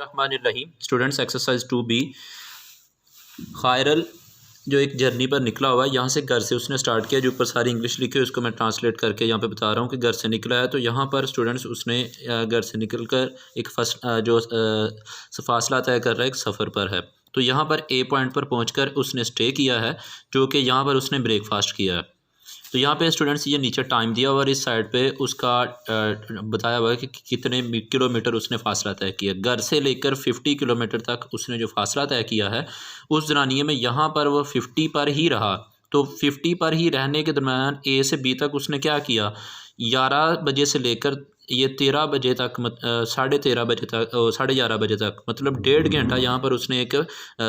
रहमानिर्रहीम। Students exercise 2B। खायरल जो एक journey पर निकला हुआ है, यहाँ से घर से उसने स्टार्ट किया। जो ऊपर सारी इंग्लिश लिखी है उसको मैं ट्रांसलेट करके यहाँ पे बता रहा हूँ कि घर से निकला है। तो यहाँ पर स्टूडेंट्स उसने घर से निकल कर एक जो फासला तय कर रहा है, एक सफ़र पर है। तो यहाँ पर ए पॉइंट पर पहुँच उसने स्टे किया है, जो कि यहाँ पर उसने ब्रेकफास्ट किया है। तो यहाँ पे स्टूडेंट्स ये नीचे टाइम दिया हुआ और इस साइड पे उसका बताया हुआ है कि कितने किलोमीटर उसने फासला तय किया। घर से लेकर 50 किलोमीटर तक उसने जो फासला तय किया है, उस दौरानिए में यहाँ पर वो 50 पर ही रहा। तो 50 पर ही रहने के दरम्यान ए से बी तक उसने क्या किया, 11 बजे से लेकर ये 13 बजे तक 13:30 बजे तक 11:30 बजे तक, मतलब 1.5 घंटा यहाँ पर उसने एक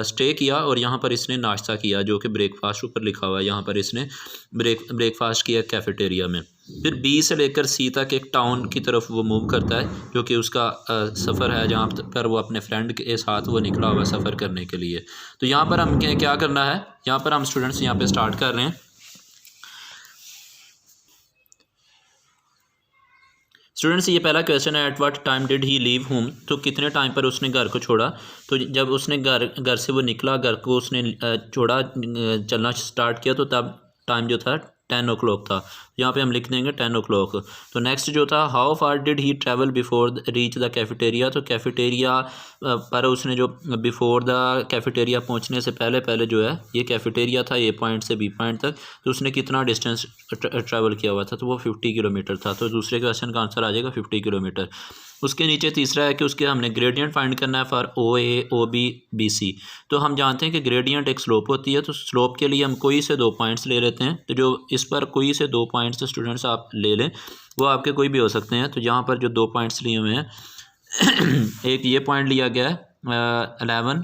स्टे किया और यहाँ पर इसने नाश्ता किया, जो कि ब्रेकफास्ट ऊपर लिखा हुआ है। यहाँ पर इसने ब्रेकफास्ट किया कैफेटेरिया में। फिर बी से लेकर सी तक एक टाउन की तरफ वो मूव करता है, जो कि उसका सफ़र है, जहाँ पर वो अपने फ्रेंड के साथ वो निकला हुआ सफ़र करने के लिए। तो यहाँ पर हम क्या करना है, यहाँ पर हम स्टूडेंट्स यहाँ पर स्टार्ट कर रहे हैं। स्टूडेंट्स ये पहला क्वेश्चन है, at what time did he leave home. तो कितने टाइम पर उसने घर को छोड़ा। तो जब उसने घर से वो निकला, घर को उसने छोड़ा, चलना स्टार्ट किया, तो तब टाइम जो था 10 o'clock था। यहाँ पे हम लिख देंगे 10 o'clock। तो नेक्स्ट जो था, how far did he travel before reach the cafeteria. तो कैफेटेरिया पर उसने जो बिफोर द कैफेटेरिया पहुँचने से पहले जो है, ये कैफेटेरिया था ए पॉइंट से बी पॉइंट तक, तो उसने कितना डिस्टेंस ट्रैवल किया हुआ था। तो वो 50 किलोमीटर था। तो दूसरे क्वेश्चन का आंसर आ जाएगा 50 किलोमीटर। उसके नीचे तीसरा है कि उसके हमने ग्रेडियंट फाइंड करना है फॉर OA OB BC। तो हम जानते हैं कि ग्रेडियंट एक स्लोप होती है, तो स्लोप के लिए हम कोई से 2 पॉइंट्स ले लेते हैं। तो जो इस पर कोई से 2 पॉइंट्स स्टूडेंट्स आप ले लें, वो आपके कोई भी हो सकते हैं। तो यहाँ पर जो 2 पॉइंट्स लिए हुए हैं एक ये पॉइंट लिया गया है 11।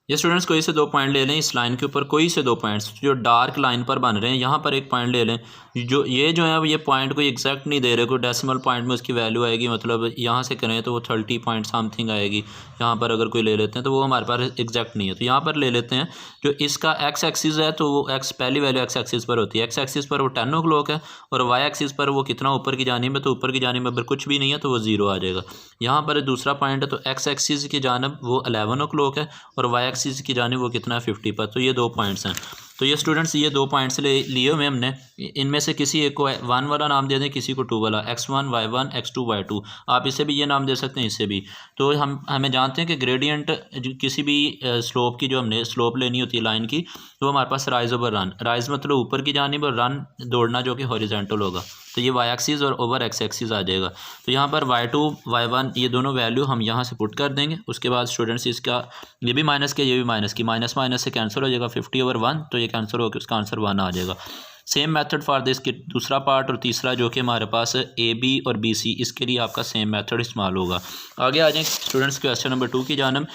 ये स्टूडेंट्स कोई से 2 पॉइंट ले लें इस लाइन के ऊपर, कोई से 2 पॉइंट्स जो डार्क लाइन पर बन रहे हैं, यहाँ पर एक पॉइंट ले लें। जो है ये पॉइंट कोई एग्जैक्ट नहीं दे रहे, कोई डेसिमल पॉइंट में उसकी वैल्यू आएगी, मतलब यहाँ से करें तो वो 30 पॉइंट समथिंग आएगी। यहाँ पर अगर कोई ले लेते हैं तो वो हमारे पास एग्जैक्ट नहीं है। तो यहाँ पर ले लेते हैं जो इसका एक्स एक्सिस है, तो वो एक्स पहली वैल्यू एक्स एक्सिस पर होती है। एक्स एक्सिस पर वो 10 o'clock है और वाई एक्सिस पर वो कितना ऊपर की जानिब है। तो ऊपर की जानिब अगर कुछ भी नहीं है तो वो 0 आ जाएगा। यहाँ पर दूसरा पॉइंट है, तो एक्स एक्सिस की जानिब वो 11 o'clock है और वाई एक्सिस की जानिब वो कितना है 50 पर। तो ये 2 पॉइंट्स हैं। तो ये स्टूडेंट्स ये 2 पॉइंट्स लिए हुए हमने, इनमें से किसी एक को 1 वाला नाम दे दें, किसी को 2 वाला, x1 y1 x2 y2। आप इसे भी ये नाम दे सकते हैं, इसे भी। तो हमें जानते हैं कि ग्रेडियंट किसी भी स्लोप की, जो हमने स्लोप लेनी होती है लाइन की, तो हमारे पास राइज ओवर रन, राइज मतलब ऊपर की जानिब और रन दौड़ना, जो कि हॉरिजॉन्टल होगा। तो ये वाई एक्सिस और ओवर एक्स एक्सिस आ जाएगा। तो यहाँ पर y2 y1 ये दोनों वैल्यू हम यहाँ से पुट कर देंगे। उसके बाद स्टूडेंट्स इसका ये भी माइनस किया, ये भी माइनस की, माइनस माइनस से कैंसिल हो जाएगा, 50/1, तो ये कैंसिल होकर उसका आंसर 1 आ जाएगा। सेम मेथड फॉर दिस की दूसरा पार्ट और तीसरा जो कि हमारे पास AB और BC, इसके लिए आपका सेम मेथड इस्तेमाल होगा। आगे आ जाएँ स्टूडेंट्स क्वेश्चन नंबर 2 की जानब।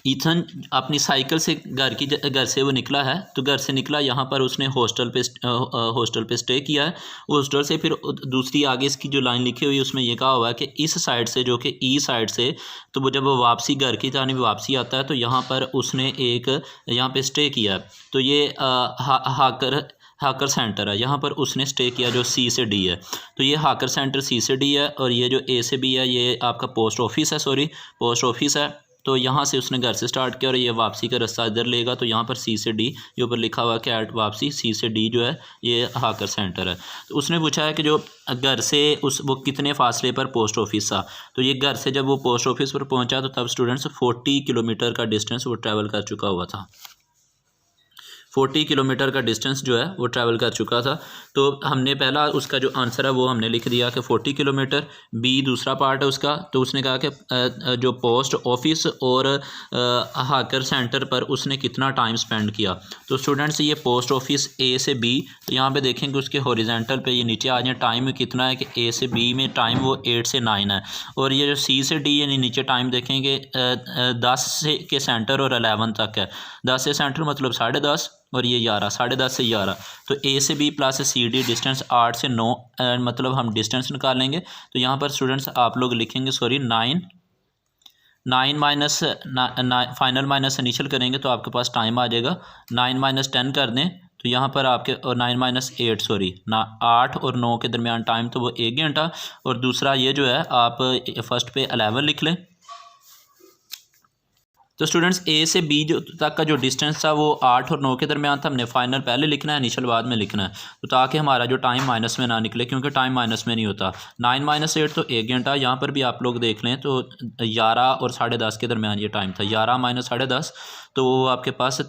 ईथन अपनी साइकिल से घर से वो निकला है। तो घर से निकला, यहाँ पर उसने हॉस्टल पे स्टे किया है। हॉस्टल से फिर दूसरी आगे इसकी जो लाइन लिखी हुई है उसमें ये कहा हुआ है कि इस साइड से, जो कि ई साइड से, तो वो जब वो वापसी घर की जानिब वापसी आता है, तो यहाँ पर उसने एक यहाँ पे स्टे किया। तो ये हाकर सेंटर है, यहाँ पर उसने स्टे किया जो C से D है। तो ये हाकर सेंटर C से D है और ये जो A से B है ये आपका पोस्ट ऑफिस है। तो यहाँ से उसने घर से स्टार्ट किया और ये वापसी का रास्ता इधर लेगा। तो यहाँ पर C से D ये ऊपर लिखा हुआ है कि एट वापसी C से D जो है ये हाकर सेंटर है। तो उसने पूछा है कि जो घर से वो कितने फासले पर पोस्ट ऑफिस था। तो ये घर से जब वो पोस्ट ऑफिस पर पहुँचा तो तब स्टूडेंट्स 40 किलोमीटर का डिस्टेंस वो ट्रैवल कर चुका हुआ था। 40 किलोमीटर का डिस्टेंस जो है वो ट्रैवल कर चुका था। तो हमने पहला उसका जो आंसर है वो हमने लिख दिया कि 40 किलोमीटर। बी दूसरा पार्ट है उसका, तो उसने कहा कि जो पोस्ट ऑफिस और हाकर सेंटर पर उसने कितना टाइम स्पेंड किया। तो स्टूडेंट्स ये पोस्ट ऑफिस A से B, तो यहाँ पे देखेंगे उसके हॉरिजॉन्टल पे ये नीचे आ जाए, टाइम कितना है कि A से B में टाइम वो 8 से 9 है। और ये जो C से D यानी नीचे टाइम देखेंगे 10 से के सेंटर और 11 तक है। 10 से सेंटर मतलब 10:30 और ये 11, 10:30 से 11। तो A से B प्लस CD डिस्टेंस 8 से 9, मतलब हम डिस्टेंस निकालेंगे। तो यहाँ पर स्टूडेंट्स आप लोग लिखेंगे 9 माइनस फाइनल माइनस इनिशियल करेंगे तो आपके पास टाइम आ जाएगा। 9 - 10 कर दें तो यहाँ पर आपके 9 - 8 सॉरी ना 8 और 9 के दरमियान टाइम तो वो 1 घंटा, और दूसरा ये जो है आप फर्स्ट पे 11 लिख लें। तो स्टूडेंट्स ए से बी जो तक का जो डिस्टेंस था वो 8 और 9 के दरमियान था। हमने फाइनल पहले लिखना है, इनिशियल बाद में लिखना है, तो ताकि हमारा जो टाइम माइनस में ना निकले, क्योंकि टाइम माइनस में नहीं होता। 9 - 8 तो 1 घंटा, यहाँ पर भी आप लोग देख लें तो 11 और 10:30 के दरमियान ये टाइम था। 11 - 10:30 तो वो आपके पास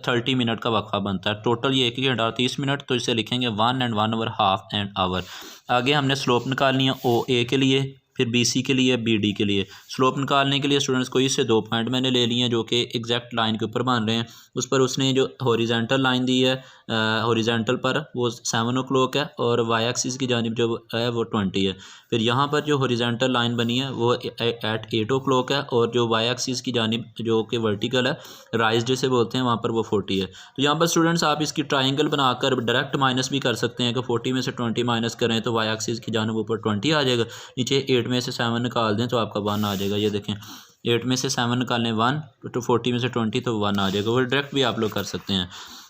30 मिनट का वक्फा बनता है। टोटल ये 1 घंटा और 30 मिनट, तो इसे लिखेंगे 1 and 1 hour half and hour. आगे हमने स्लोप निकालनी है ओ ए के लिए, फिर बी सी के लिए, बी डी के लिए। स्लोप निकालने के लिए स्टूडेंट्स कोई से 2 पॉइंट मैंने ले लिए हैं जो कि एग्जैक्ट लाइन के ऊपर बन रहे हैं। उस पर उसने जो हॉरिजेंटल लाइन दी है, हॉरिजेंटल पर वो 7 o'clock है, और वाई एक्सिस की जानिब जो है वो 20 है। फिर यहाँ पर जो हॉरिजेंटल लाइन बनी है वो एट 8 o'clock है, और जो वाई एक्सिस की जानिब जो कि वर्टिकल है, राइज जिसे बोलते हैं, वहाँ पर वो 40 है। तो यहाँ पर स्टूडेंट्स आप इसकी ट्राइंगल बनाकर डायरेक्ट माइनस भी कर सकते हैं कि 40 में से 20 माइनस करें तो वाई एक्सिस की जानिब ऊपर 20 आ जाएगा, नीचे 8 में से 7 निकाल दें तो आपका 1 आ जाएगा। ये देखें 8 में से 7 निकालें 1, तो 40 में से 20 तो 1 आ जाएगा। वो डायरेक्ट भी आप लोग कर सकते हैं।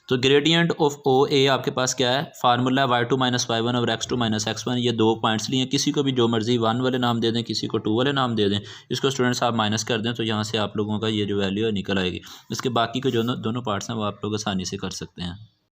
तो ग्रेडियंट ऑफ ओ ए आपके पास क्या है, फार्मूला y2 - y1 और x2 - x1। ये 2 पॉइंट्स लिए, किसी को भी जो मर्जी 1 वाले नाम दे दें, किसी को 2 वाले नाम दे दें। इसको स्टूडेंट्स आप माइनस कर दें तो यहाँ से आप लोगों का ये जो वैल्यू है निकल आएगी। इसके बाकी के जो दोनों पार्ट्स हैं वो आप लोग आसानी से कर सकते हैं।